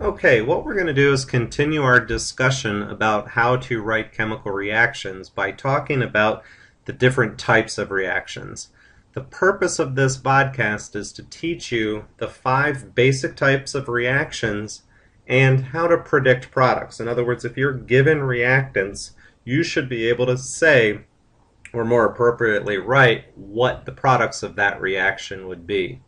Okay, what we're going to do is continue our discussion about how to write chemical reactions by talking about the different types of reactions. The purpose of this podcast is to teach you the 5 basic types of reactions and how to predict products. In other words, if you're given reactants, you should be able to say, or more appropriately write, what the products of that reaction would be.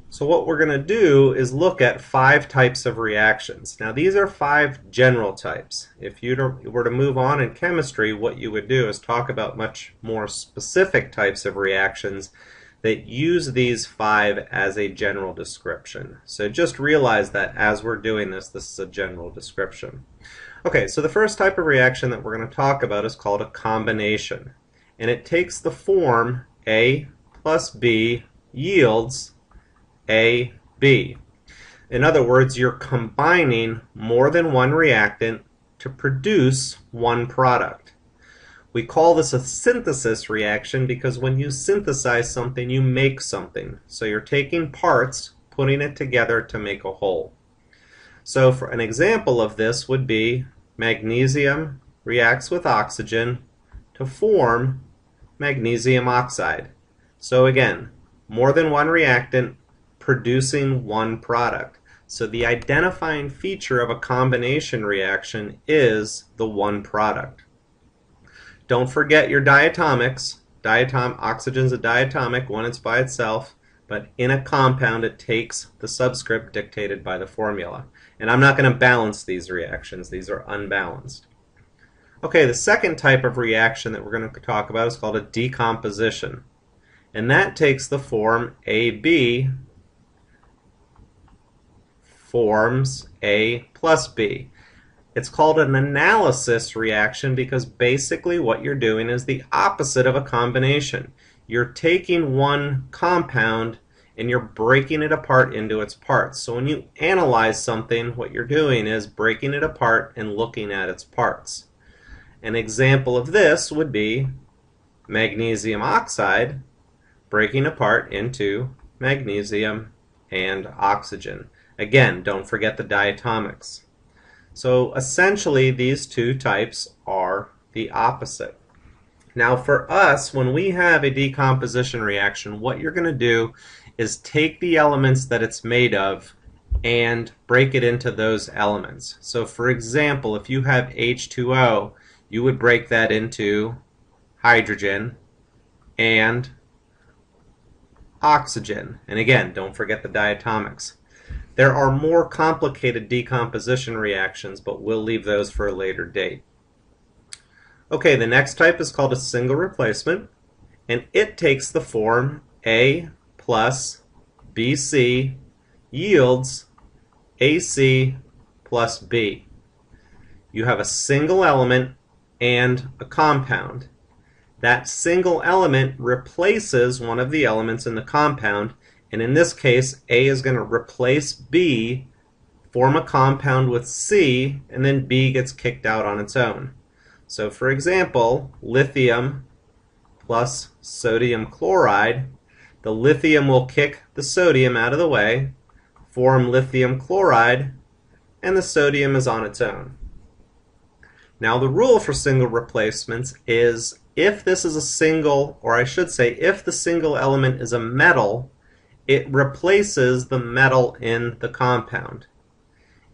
So what we're going to do is look at 5 types of reactions. Now these are 5 general types. If you were to move on in chemistry, what you would do is talk about much more specific types of reactions that use these 5 as a general description. So just realize that as we're doing this, this is a general description. Okay, so the first type of reaction that we're going to talk about is called a combination. And it takes the form A plus B yields A, B. In other words, you're combining more than one reactant to produce one product. We call this a synthesis reaction because when you synthesize something, you make something. So you're taking parts, putting it together to make a whole. So for an example of this would be magnesium reacts with oxygen to form magnesium oxide. So again, more than one reactant producing one product. So the identifying feature of a combination reaction is the one product. Don't forget your diatomics. Oxygen's a diatomic when it's by itself, but in a compound it takes the subscript dictated by the formula. And I'm not going to balance these reactions. These are unbalanced. Okay, the second type of reaction that we're going to talk about is called a decomposition. And that takes the form AB forms A plus B. It's called an analysis reaction because basically what you're doing is the opposite of a combination. You're taking one compound and you're breaking it apart into its parts. So when you analyze something, what you're doing is breaking it apart and looking at its parts. An example of this would be magnesium oxide breaking apart into magnesium and oxygen. Again, don't forget the diatomics. So essentially these two types are the opposite. Now for us, when we have a decomposition reaction, what you're going to do is take the elements that it's made of and break it into those elements. So for example, if you have H2O, you would break that into hydrogen and oxygen. And again, don't forget the diatomics. There are more complicated decomposition reactions, but we'll leave those for a later date. Okay, the next type is called a single replacement, and it takes the form A plus BC yields AC plus B. You have a single element and a compound. That single element replaces one of the elements in the compound, and in this case, A is going to replace B, form a compound with C, and then B gets kicked out on its own. So for example, lithium plus sodium chloride, the lithium will kick the sodium out of the way, form lithium chloride, and the sodium is on its own. Now the rule for single replacements is if this is a single, or I should say if the single element is a metal, it replaces the metal in the compound.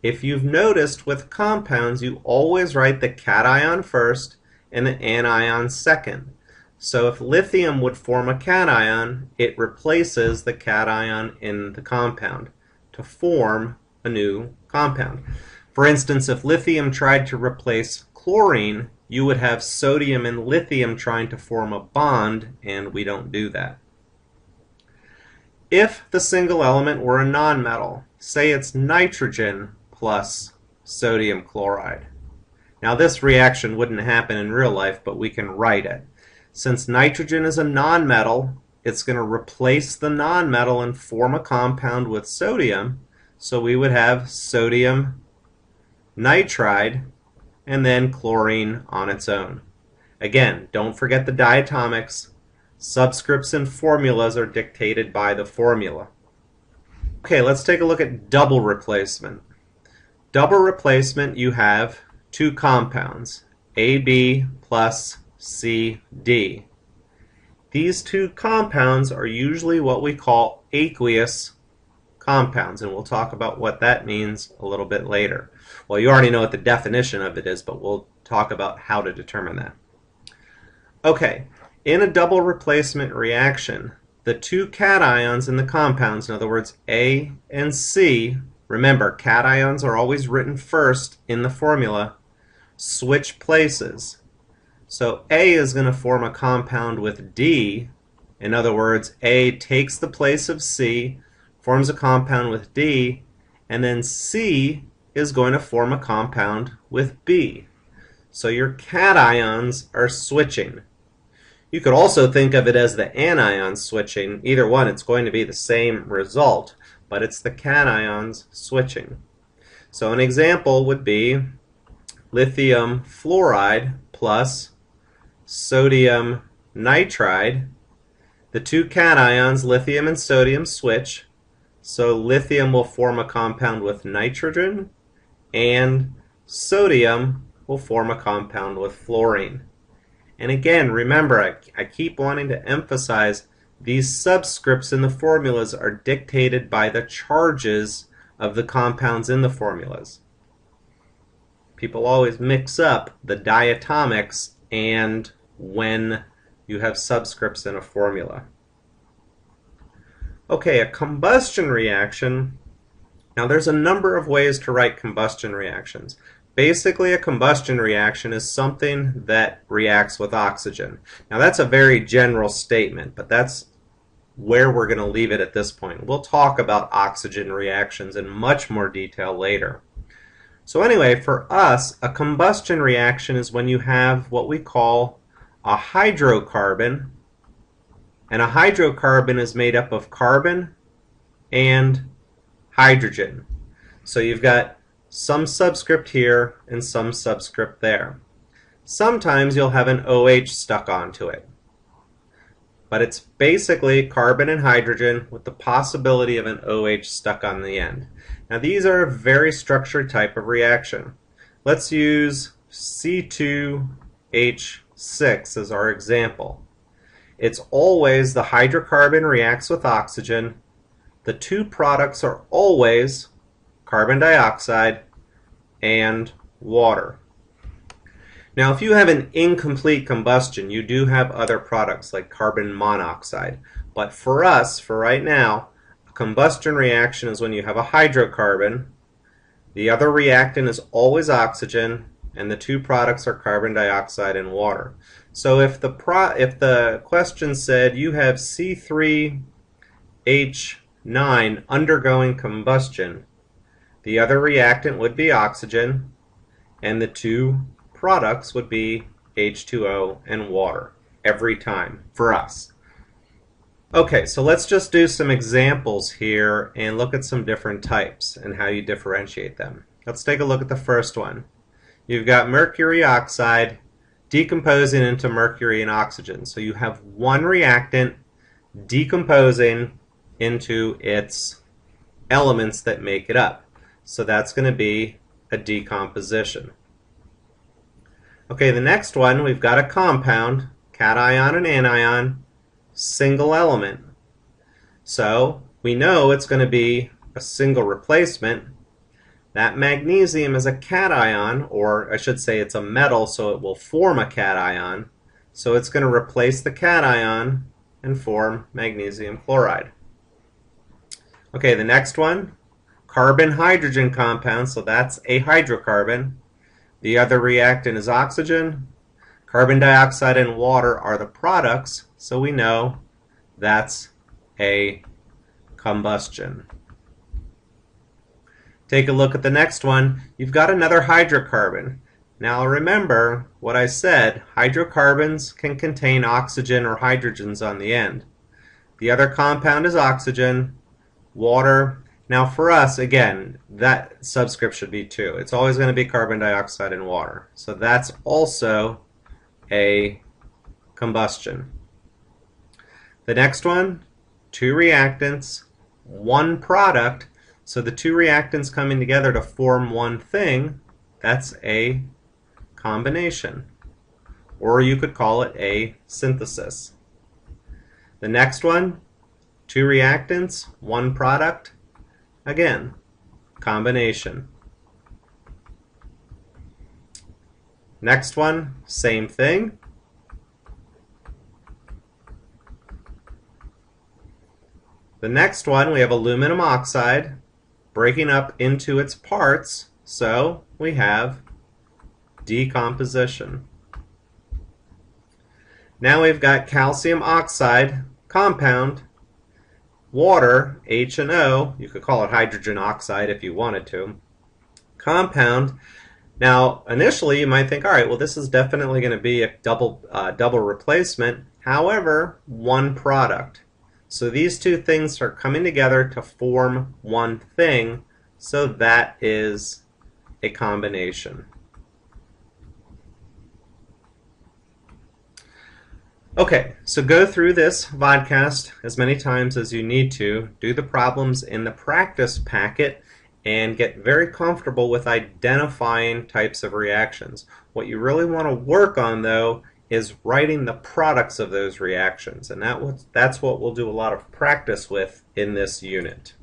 If you've noticed with compounds, you always write the cation first and the anion second. So if lithium would form a cation, it replaces the cation in the compound to form a new compound. For instance, if lithium tried to replace chlorine, you would have sodium and lithium trying to form a bond, and we don't do that. If the single element were a nonmetal, say it's nitrogen plus sodium chloride. Now this reaction wouldn't happen in real life, but we can write it. Since nitrogen is a nonmetal, it's going to replace the nonmetal and form a compound with sodium, so we would have sodium nitride and then chlorine on its own. Again, don't forget the diatomics. Subscripts and formulas are dictated by the formula. Okay, let's take a look at double replacement. Double replacement, you have two compounds, AB plus CD. These two compounds are usually what we call aqueous compounds, and we'll talk about what that means a little bit later. Well, you already know what the definition of it is, but we'll talk about how to determine that. Okay, in a double replacement reaction, the two cations in the compounds, in other words A and C, remember cations are always written first in the formula, switch places. So A is going to form a compound with D. In other words, A takes the place of C, forms a compound with D, and then C is going to form a compound with B. So your cations are switching. You could also think of it as the anions switching. Either one, it's going to be the same result, but it's the cations switching. So an example would be lithium fluoride plus sodium nitride. The two cations, lithium and sodium, switch. So lithium will form a compound with nitrogen, and sodium will form a compound with fluorine. And again, remember, I keep wanting to emphasize these subscripts in the formulas are dictated by the charges of the compounds in the formulas. People always mix up the diatomics and when you have subscripts in a formula. Okay, a combustion reaction. Now there's a number of ways to write combustion reactions. Basically, a combustion reaction is something that reacts with oxygen. Now that's a very general statement, but that's where we're going to leave it at this point. We'll talk about oxygen reactions in much more detail later. So anyway, for us, a combustion reaction is when you have what we call a hydrocarbon, and a hydrocarbon is made up of carbon and hydrogen. So you've got some subscript here and some subscript there. Sometimes you'll have an OH stuck onto it, but it's basically carbon and hydrogen with the possibility of an OH stuck on the end. Now these are a very structured type of reaction. Let's use C2H6 as our example. It's always the hydrocarbon reacts with oxygen. The two products are always carbon dioxide and water. Now if you have an incomplete combustion, you do have other products like carbon monoxide. But for us, for right now, a combustion reaction is when you have a hydrocarbon, the other reactant is always oxygen, and the two products are carbon dioxide and water. So if the question said you have C3H9 undergoing combustion, the other reactant would be oxygen, and the two products would be H2O and water every time for us. Okay, so let's just do some examples here and look at some different types and how you differentiate them. Let's take a look at the first one. You've got mercury oxide decomposing into mercury and oxygen. So you have one reactant decomposing into its elements that make it up. So that's going to be a decomposition. Okay, the next one, we've got a compound, cation and anion, single element. So we know it's going to be a single replacement. That magnesium is a cation, or I should say it's a metal, so it will form a cation. So it's going to replace the cation and form magnesium chloride. Okay, the next one, carbon-hydrogen compound, so that's a hydrocarbon. The other reactant is oxygen. Carbon dioxide and water are the products, so we know that's a combustion. Take a look at the next one. You've got another hydrocarbon. Now remember what I said, hydrocarbons can contain oxygen or hydrogens on the end. The other compound is oxygen, water. Now for us, again, that subscript should be 2. It's always going to be carbon dioxide and water. So that's also a combustion. The next one, 2 reactants, one product, so the two reactants coming together to form one thing, that's a combination. Or you could call it a synthesis. The next one, two reactants, one product, again, combination. Next one, same thing. The next one, we have aluminum oxide breaking up into its parts, so we have decomposition. Now we've got calcium oxide compound, water, H&O, you could call it hydrogen oxide if you wanted to, compound. Now initially you might think, all right, well this is definitely going to be a double replacement, however, one product. So these two things are coming together to form one thing, so that is a combination. Okay, so go through this vodcast as many times as you need to, do the problems in the practice packet, and get very comfortable with identifying types of reactions. What you really want to work on, though, is writing the products of those reactions, and that's what we'll do a lot of practice with in this unit.